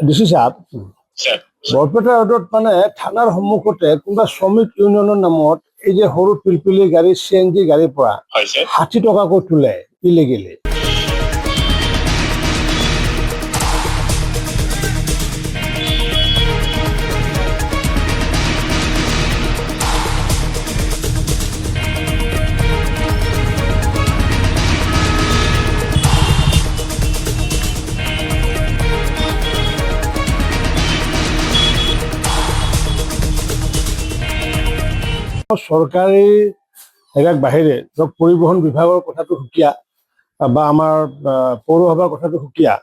DC সাহেব sir Barpeta ৰোডত মানে থানাৰ সন্মুখতে কোনোবা শ্ৰমিক ইউনিয়নৰ নামত এই যে সৰু পিলপিলি গাড়ী CNG গাড়ীৰ পৰা হয় স্যাৰ 60 টকাকৈ তোলে ইলিগেলি। চৰকাৰী হেৰিয়াৰ বাহিৰে ধৰক পৰিবহণ বিভাগৰ কথাটো সুকীয়া বা আমাৰ পৌৰসভাৰ কথাটো সুকীয়া।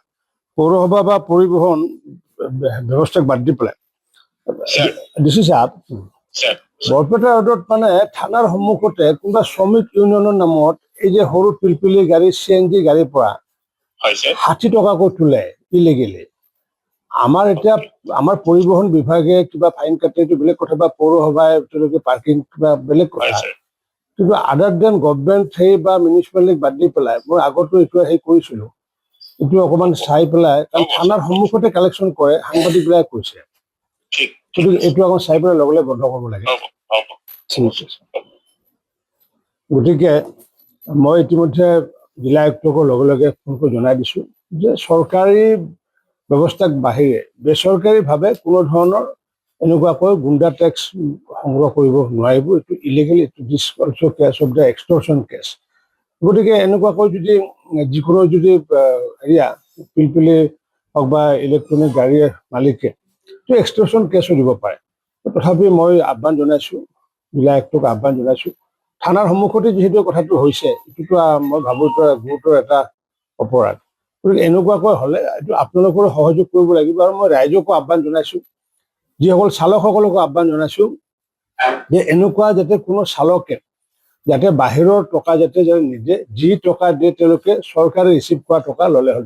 পৌৰসভা বা পৰিবহণ ব্যৱস্থাক বাদ দি পেলাই স্যাৰ ডিচি সাহেব স্যাৰ বৰপেটা ৰোডত মানে থানাৰ সন্মুখতে কোনোবা শ্ৰমিক ইউনিয়নৰ নামত এই যে সৰু পিলপিলি গাড়ী CNG গাড়ীৰ পৰা হয় স্যাৰ 60 টকাকৈ তোলে ইলিগেলি। আমাৰ পৰিবহণ বিভাগে কিবা ফাইন কাটে এইটো বেলেগ কথা বা পৌৰসভাই তেওঁলোকে পাৰ্কিং কিবা বেলেগ হয় কথা। স্যাৰ কিন্তু আদাৰ দেন গভৰ্ণমেণ্ট সেই বা মিউনিচিপালিটিক বাদ দি পেলাই মই আগতো এইটো হেৰি কৰিছিলোঁ, এইটো অকণমান চাই পেলাই কাৰণ থানাৰ সন্মুখতে কালেকশ্যন কৰে সাংবাদিকবিলাকে কৈছে, ঠিক কিন্তু এইটো অকণ চাই পেলাই লগে লগে বন্ধ কৰিব লাগে। হ'ব হ'ব ঠিক আছে। গতিকে মই ইতিমধ্যে জিলা আয়ুক্তকৰ লগে লগে ফোন কৰি জনাই দিছোঁ যে চৰকাৰী ব্যৱস্থাক বাহিৰে বেচৰকাৰীভাৱে কোনো ধৰণৰ এনেকুৱাকৈ গুণ্ডা টেক্স সংগ্ৰহ কৰিব নোৱাৰিব। এইটো ইলিগেল, এইটো this also' case of the extortion case. গতিকে এনেকুৱাকৈ যদি যিকোনো যদি হেৰিয়া পিলপিলি হওক বা ইলেক্ট্ৰনিক গাড়ীৰ মালিকে এইটো এক্সটৰ্চন কেছো দিব পাৰে। তথাপি মই আহ্বান জনাইছোঁ, জিলা আয়ুক্তক আহ্বান জনাইছোঁ, থানাৰ সন্মুখতে যিহেতু কথাটো হৈছে এইটোতো মই ভাবোঁ এইটো গুৰুতৰ এটা অপৰাধ। গতিকে এনেকুৱাকৈ হ'লে এইটো আপোনালোকৰো সহযোগ কৰিব লাগিব। আৰু মই ৰাইজকো আহ্বান জনাইছোঁ, যিসকল চালকসকলকো আহ্বান জনাইছোঁ যে এনেকুৱা যাতে কোনো চালকে যাতে বাহিৰৰ টকা যাতে নিদিয়ে, যি টকা দিয়ে তেওঁলোকে চৰকাৰে ৰিচিভ কৰা টকা ল'লে হ'ল।